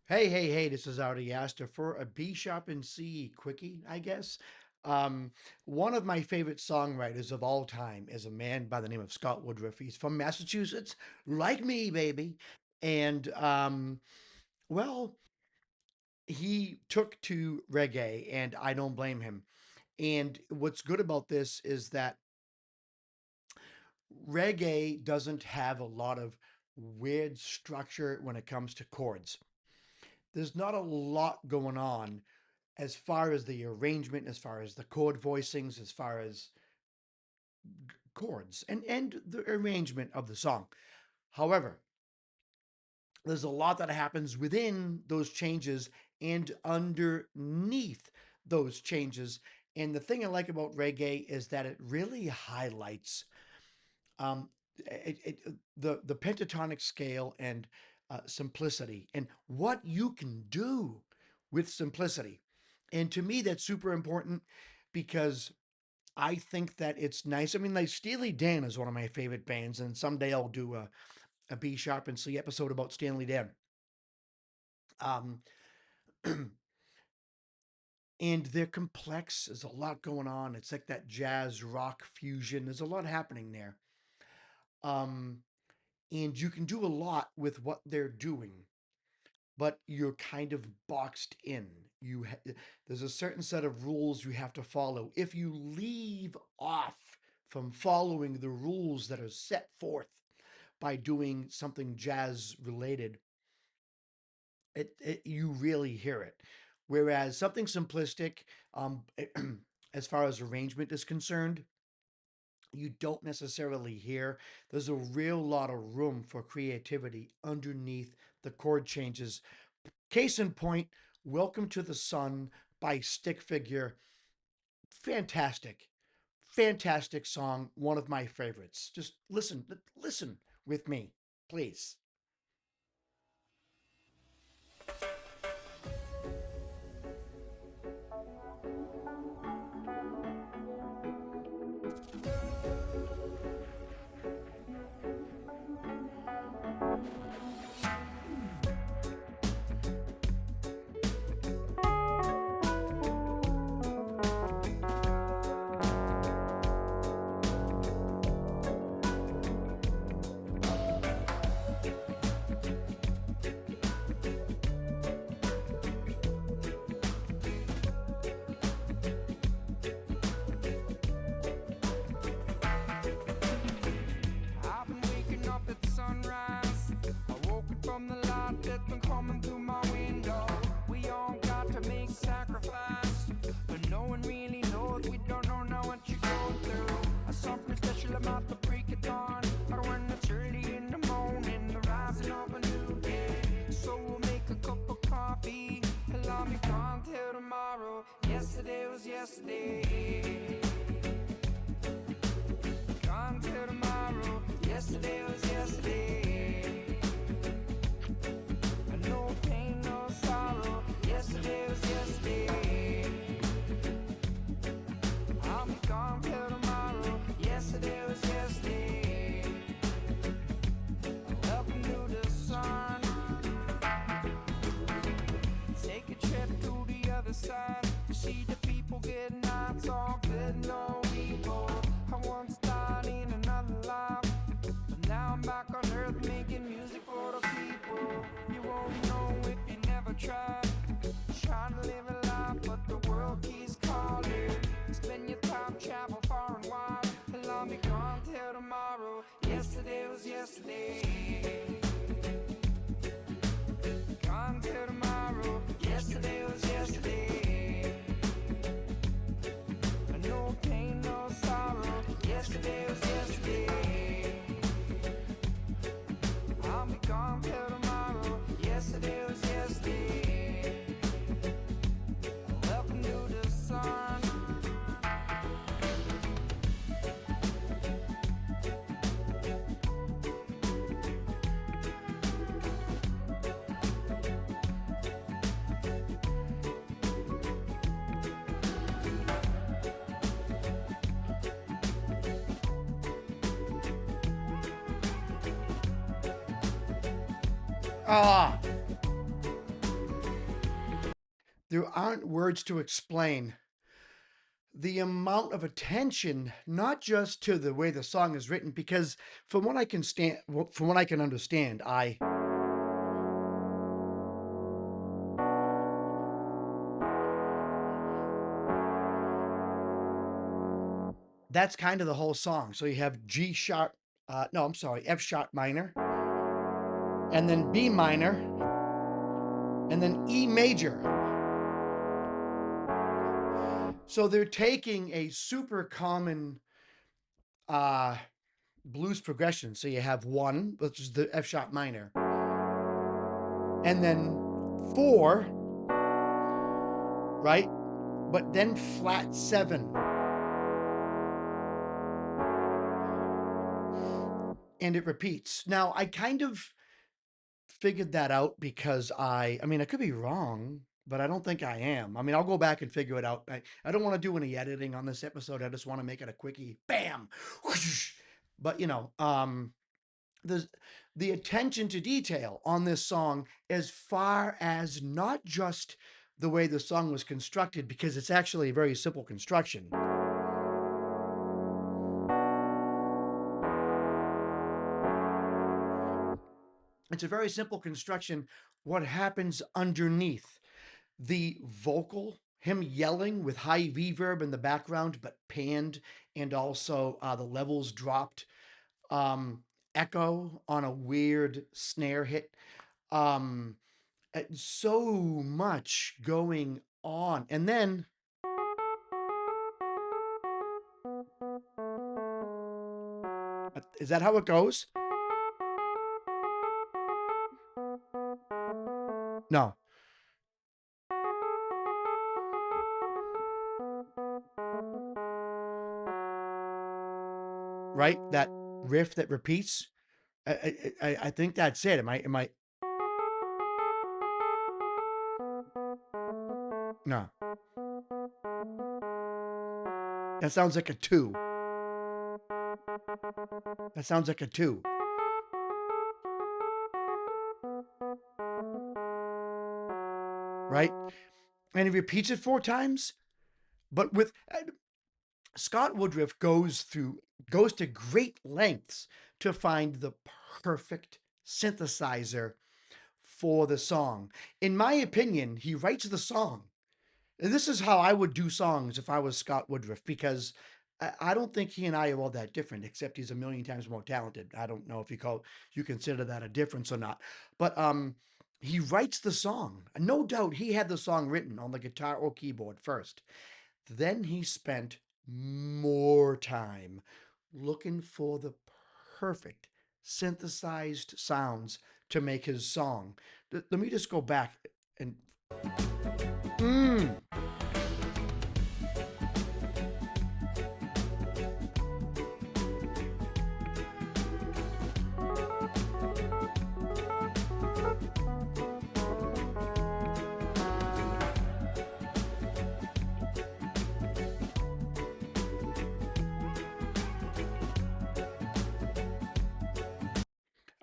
Hey, this is Artie Aster for a B Sharp and C quickie, I guess. Um, One of my favorite songwriters of all time is a man by the name of Scott Woodruff. He's from Massachusetts, like me, baby. And, well, he took to reggae, and I don't blame him. And what's good about this is that reggae doesn't have a lot of weird structure when it comes to chords. There's not a lot going on as far as the arrangement, as far as the chord voicings, as far as chords and the arrangement of the song. However, there's a lot that happens within those changes and underneath those changes. And the thing I like about reggae is that it really highlights um, the pentatonic scale and simplicity and what you can do with simplicity. And to me, that's super important because I think that it's nice. I mean, like Steely Dan is one of my favorite bands, and someday I'll do a B sharp and C episode about Steely Dan. Um, and they're complex. There's a lot going on. It's like that jazz rock fusion. There's a lot happening there. Um, and you can do a lot with what they're doing, but you're kind of boxed in. There's a certain set of rules you have to follow. If you leave off from following the rules that are set forth by doing something jazz related, you really hear it. Whereas something simplistic, um, as far as arrangement is concerned, you don't necessarily hear. There's a real lot of room for creativity underneath the chord changes. Case in point, Welcome to the Sun by Stick Figure. Fantastic. Fantastic song. One of my favorites. Just listen with me, please. I've been waking up at sunrise. I woke up from the light that's been coming through my window. We all got to make sacrifice, but no one really knows. We don't know now what you go through. Something special about the break of dawn, or when it's early in the morning, the rising of a new day. So we'll make a cup of coffee, and I'll be gone till tomorrow. Yesterday was yesterday. Gone till tomorrow. Yesterday was yesterday. No pain, no sorrow. Yesterday was yesterday. I'll be gone till tomorrow. Yesterday was yesterday. Welcome to the sun. Take a trip to the other side. See the people getting out. It's all good, no evil. I once died in another life, but now I'm back on earth making music for the people. You won't know if you never tried. Trying to live a life, but the world keeps calling. Spend your time, travel far and wide, and I'll be gone till tomorrow. Yesterday was yesterday. Gone till tomorrow. Yesterday was yesterday. No pain, no sorrow. Yesterday was yesterday. I'll be gone till tomorrow. Yesterday was yesterday. Welcome to the sun. Ah, There aren't words to explain the amount of attention, not just to the way the song is written, because from what I can understand, I that's kind of the whole song. So you have G sharp, no, I'm sorry, F sharp minor, and then B minor, and then E major. So they're taking a super common uh, blues progression. So you have one, which is the F sharp minor, and then four, right? But then flat seven, and it repeats. Now, I kind of figured that out because I mean, I could be wrong, but I don't think I am. I mean, I'll go back and figure it out. I don't want to do any editing on this episode. I just want to make it a quickie, bam, whoosh. But the the attention to detail on this song, as far as not just the way the song was constructed, because it's actually a very simple construction. It's a very simple construction. What happens underneath the vocal, him yelling with high reverb in the background, but panned, and also the levels dropped, um, echo on a weird snare hit. Um, so much going on. And then, is that how it goes? No, right? That riff that repeats. I think that's it. Am I? No, that sounds like a two. That sounds like a two, right? And he repeats it four times, but with Scott Woodruff goes to great lengths to find the perfect synthesizer for the song. In my opinion, he writes the song. And this is how I would do songs if I was Scott Woodruff, because I don't think he and I are all that different, except he's a million times more talented. I don't know if you consider that a difference or not. But he writes the song. No doubt he had the song written on the guitar or keyboard first. Then he spent more time looking for the perfect synthesized sounds to make his song. Let me just go back and. Mm.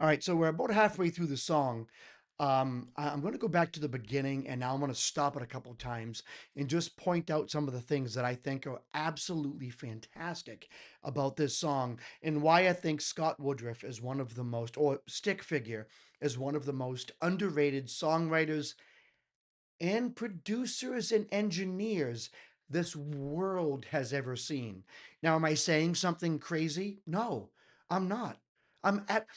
All right, so we're about halfway through the song. I'm going to go back to the beginning, and now I'm going to stop it a couple of times and just point out some of the things that I think are absolutely fantastic about this song, and why I think Scott Woodruff is one of the most, or Stick Figure is one of the most underrated songwriters and producers and engineers this world has ever seen. Now, am I saying something crazy? No, I'm not. I'm at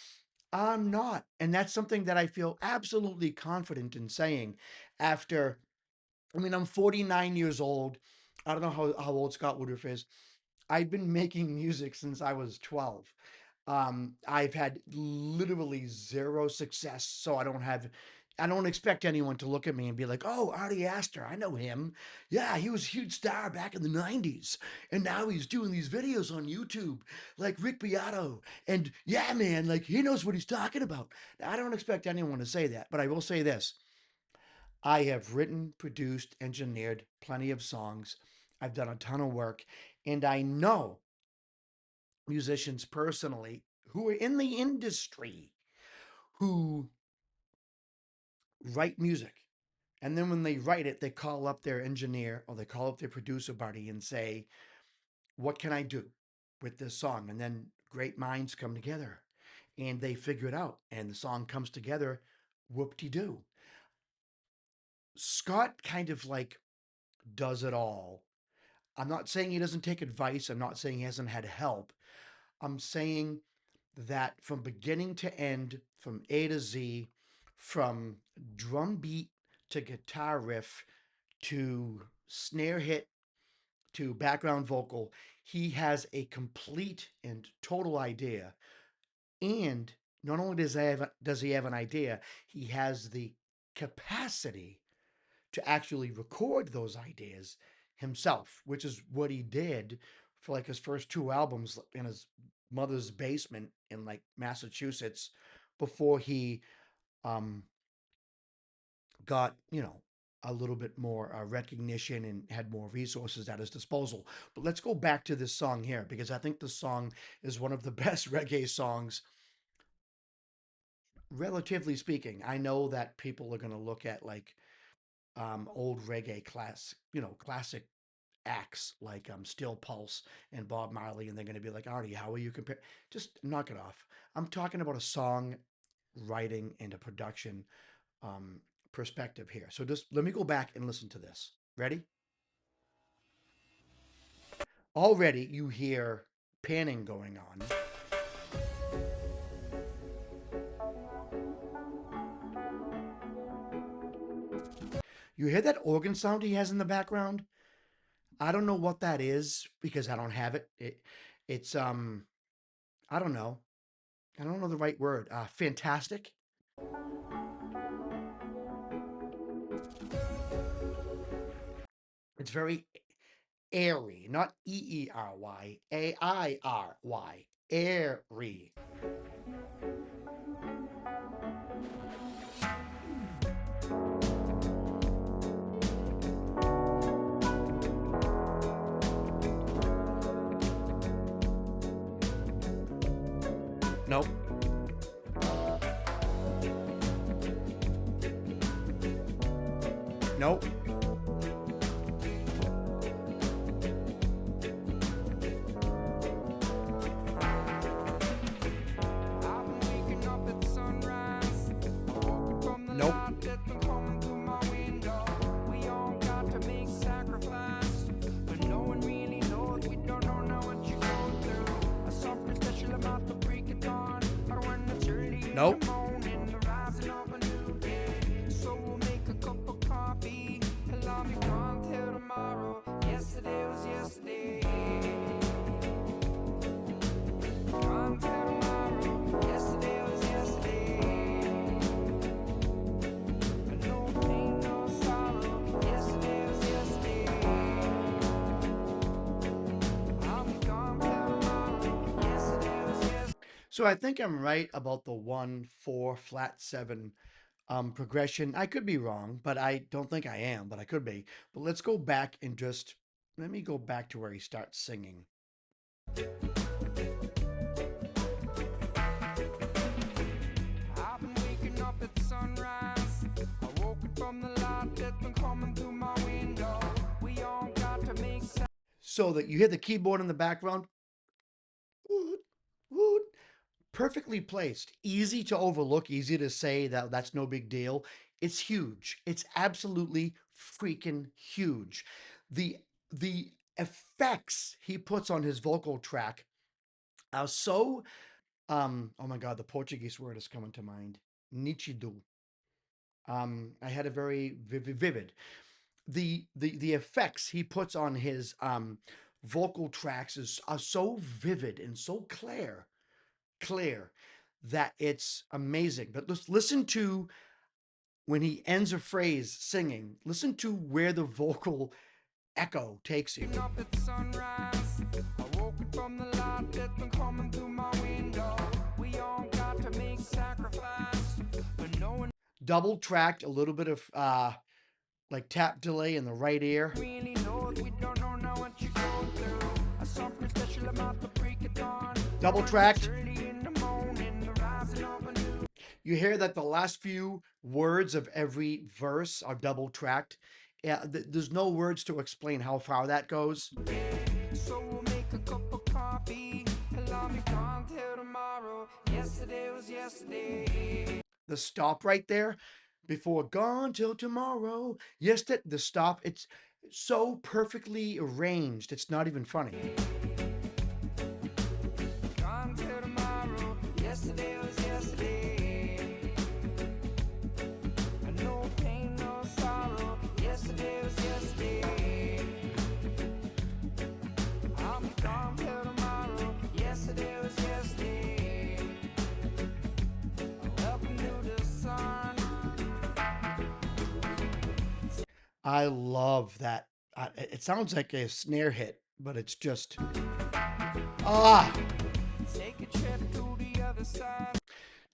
I'm not. And that's something that I feel absolutely confident in saying after, I mean, I'm 49 years old. I don't know how old Scott Woodruff is. I've been making music since I was 12. I've had literally zero success, so I don't expect anyone to look at me and be like, "Oh, Artie Astor, I know him. Yeah, he was a huge star back in the '90s, and now he's doing these videos on YouTube, like Rick Beato. And yeah, man, like he knows what he's talking about." I don't expect anyone to say that, but I will say this: I have written, produced, engineered plenty of songs. I've done a ton of work, and I know musicians personally who are in the industry who write music And then when they write it, they call up their engineer or they call up their producer buddy and say, what can I do with this song? And then great minds come together and they figure it out and the song comes together whoop de doo. Scott kind of like does it all. I'm not saying he doesn't take advice. I'm not saying he hasn't had help. I'm saying that from beginning to end, from A to Z, from drum beat to guitar riff to snare hit to background vocal, he has a complete and total idea. And not only does he have an idea, he has the capacity to actually record those ideas himself, which is what he did for like his first two albums in his mother's basement in like Massachusetts before he um, got, a little bit more recognition and had more resources at his disposal. But let's go back to this song here because I think this song is one of the best reggae songs, relatively speaking. I know that people are going to look at like old reggae classic acts like Still Pulse and Bob Marley, and they're going to be like, Artie, how are you compare? Just knock it off. I'm talking about a song writing and a production um, perspective here. So just let me go back and listen to this. Ready? Already you hear panning going on. You hear that organ sound he has in the background? I don't know what that is because I don't have it. It's I don't know. I don't know the right word. Fantastic. It's very airy, not EERY, AIRY, airy. Nope. Nope. I've been waking up at sunrise, walking from the Nope. light that's been coming through my window. We all got to make sacrifice, but no one really knows. We don't know now what you go through. Something special about the break of dawn, or when it's early in Nope. the morning, the rising of a new day. So we'll make a cup of coffee, and I'll be gone till tomorrow. Yesterday was yesterday. Gone till tomorrow. Yesterday was yesterday. And no pain, no sorrow. Yesterday was yesterday. I'll be gone till tomorrow. Yesterday was yesterday. So I think I'm right about the 1-4 flat 7 progression. I could be wrong, but I don't think I am, but I could be. But let's go back and just let me go back to where he starts singing. I've been waking up at sunrise. I woke up from the light that's been coming through my window. We all got to make So that you hear the keyboard in the background. Woot, woot, perfectly placed, easy to overlook, easy to say that that's no big deal. It's huge. It's absolutely freaking huge. The effects he puts on his vocal track are so oh my god, the Portuguese word is coming to mind. Nítido. I had a very vivid. The effects he puts on his vocal tracks are so vivid and so clear that it's amazing. But let's listen to when he ends a phrase singing. Listen to where the vocal echo takes you. up at sunrise. I woke up from the light that's been coming through my window. We all got to make sacrifice, but no one Double tracked, a little bit of like tap delay in the right ear. really knows. We don't know now what you go through. Something special about the break of dawn. Double tracked. Early in the morning, the rising of a new You hear that the last few words of every verse are double tracked. Yeah, there's no words to explain how far that goes. So we'll make a cup of coffee and I'll be gone till tomorrow. Yesterday was yesterday. The stop right there before gone till tomorrow. Yes, the stop, it's so perfectly arranged. It's not even funny. Gone till tomorrow. Yesterday was yesterday. And no pain, no sorrow. Yesterday was yesterday. I'll be gone till tomorrow. Yesterday was yesterday. Welcome to the sun. I love that. It sounds like a snare hit, but it's just ah. Take a trip to the other side.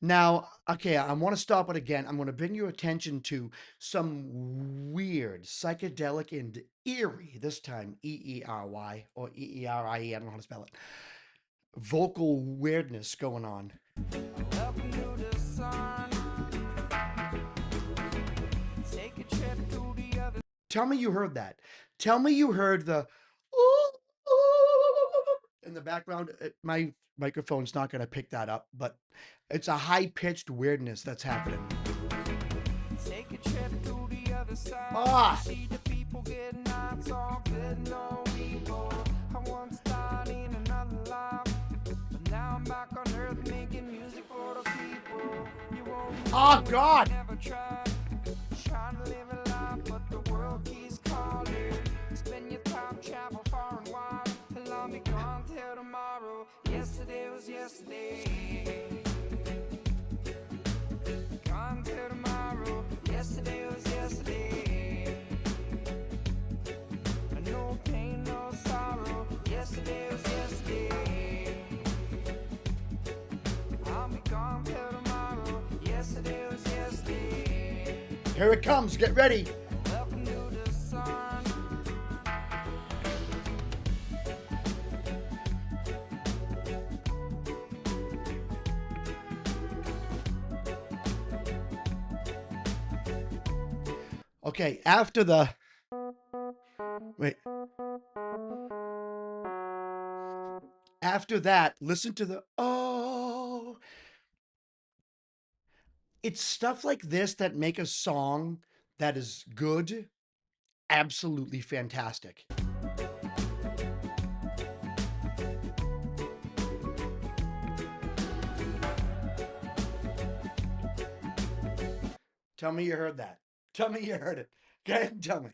Now, okay, I want to stop it again. I'm going to bring your attention to some weird, psychedelic, and eerie, this time E-E-R-Y or E-E-R-I-E, I don't know how to spell it, vocal weirdness going on. Welcome to the sun. Take a trip to the other. Tell me you heard that. Tell me you heard the ooh, ooh, in the background. My microphone's not going to pick that up, but it's a high-pitched weirdness that's happening. Take a trip to the other side. Ah! See the people getting out, it's all good, no evil. I once died in another life, but now I'm back on earth making music for the people. You won't Oh, God! never try. Trying to live a life, but the world keeps calling. Spend your time, travel far and wide, and I'll be gone till tomorrow. Yesterday was yesterday. Gone till tomorrow. Yesterday was yesterday. No pain, no sorrow. Yesterday was yesterday. I'll be gone till tomorrow. Yesterday was yesterday. Here it comes. Get ready. Welcome to the sun. Okay, after the wait. After that, listen to the oh. It's stuff like this that make a song that is good absolutely fantastic. Tell me you heard that. Tell me you heard it. Go ahead and tell me.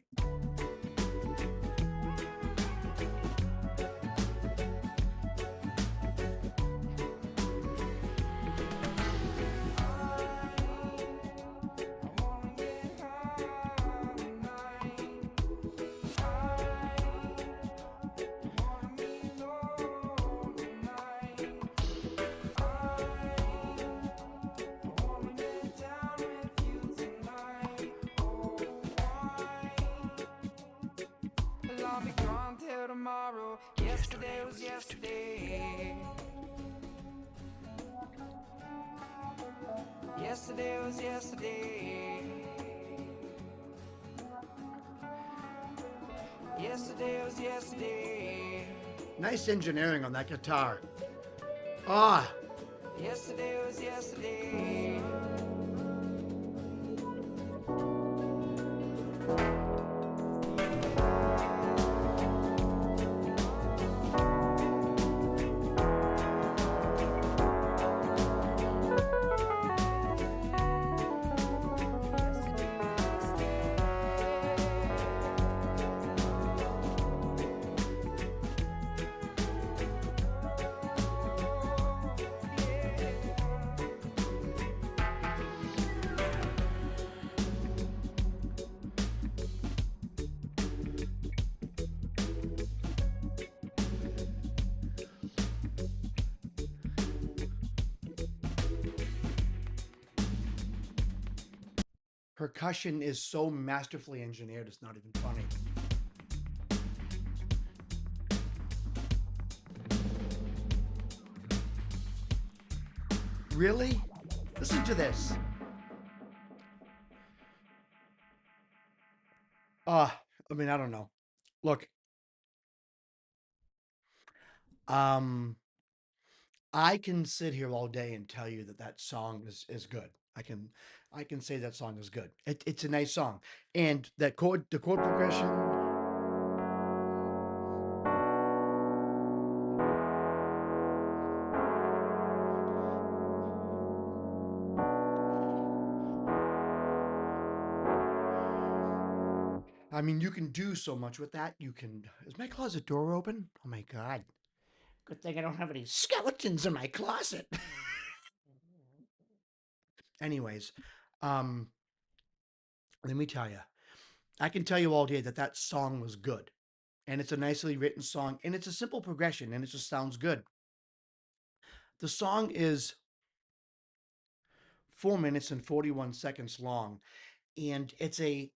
I'll be gone till tomorrow. Yesterday was yesterday. Yesterday was yesterday. Yesterday was yesterday. Nice engineering on that guitar. Ah, Yesterday was yesterday. percussion is so masterfully engineered, it's not even funny. Really? Listen to this. I mean, I don't know. Look, um, I can sit here all day and tell you that that song is good. I can say that song is good. It's a nice song, and the chord progression. I mean, you can do so much with that. You can. Is my closet door open? Oh my god! Good thing I don't have any skeletons in my closet. Anyways, um, let me tell you, I can tell you all day that that song was good, and it's a nicely written song, and it's a simple progression, and it just sounds good. The song is 4 minutes and 41 seconds long, and it's a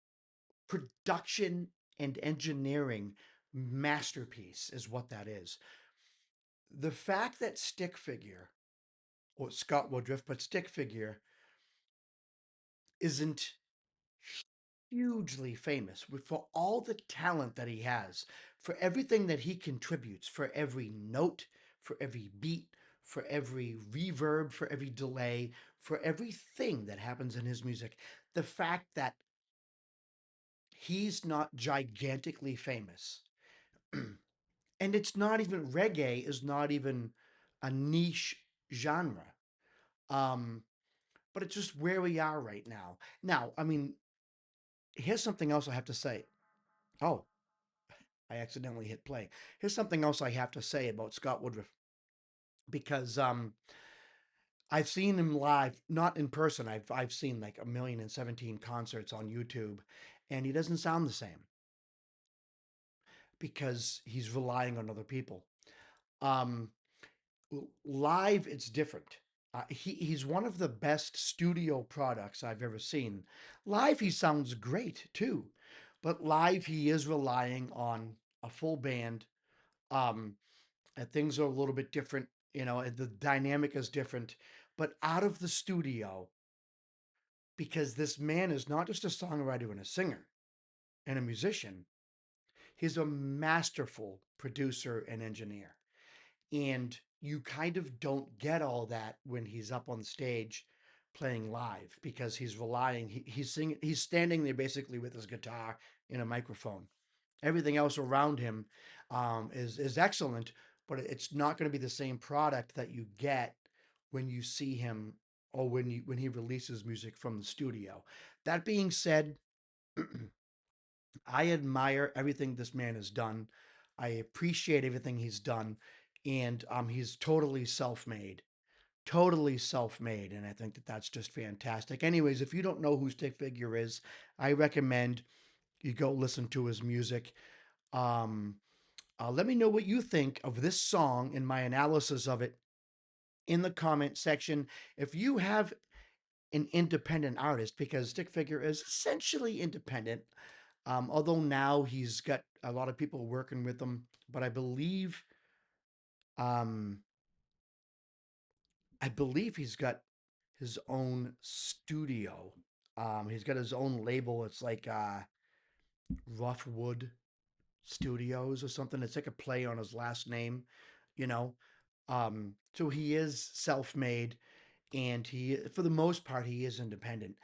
production and engineering masterpiece, is what that is. The fact that Stick Figure, or Scott Woodruff, but Stick Figure isn't hugely famous for all the talent that he has, for everything that he contributes, for every note, for every beat, for every reverb, for every delay, for everything that happens in his music. The fact that he's not gigantically famous, and it's not even reggae is not even a niche genre. Um, but it's just where we are right now. Now, I mean, here's something else I have to say. Oh, I accidentally hit play. Here's something else I have to say about Scott Woodruff because I've seen him live, not in person. I've seen like 1,017 concerts on YouTube, and he doesn't sound the same because he's relying on other people. Um, Live, it's different. He's one of the best studio products I've ever seen. Live, he sounds great too, but live he is relying on a full band. Um, and things are a little bit different, you know, and the dynamic is different. But out of the studio, because this man is not just a songwriter and a singer and a musician, he's a masterful producer and engineer. And you kind of don't get all that when he's up on stage playing live because he's relying he's singing he's standing there basically with his guitar and a microphone. Everything else around him is excellent, but it's not going to be the same product that you get when you see him or when he releases music from the studio. That being said, I admire everything this man has done. I appreciate everything he's done, and he's totally self-made, and I think that that's just fantastic. Anyways, if you don't know who Stick Figure is, I recommend you go listen to his music. Um, Let me know what you think of this song and my analysis of it in the comment section. If you have an independent artist, because Stick Figure is essentially independent, although now he's got a lot of people working with him, but um, I believe he's got his own studio. He's got his own label. It's like Roughwood Studios or something. It's like a play on his last name, you know. So he is self-made, and he, for the most part, he is independent.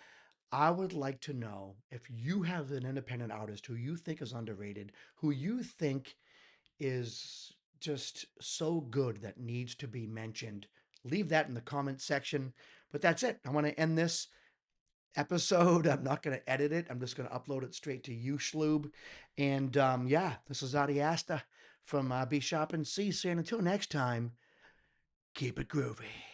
I would like to know if you have an independent artist who you think is underrated, who you think is just so good that needs to be mentioned. Leave that in the comment section. But that's it. I want to end this episode. I'm not going to edit it. I'm just going to upload it straight to YouTube. And yeah, this is Adiasta from B Shop and C. Saying until next time, keep it groovy.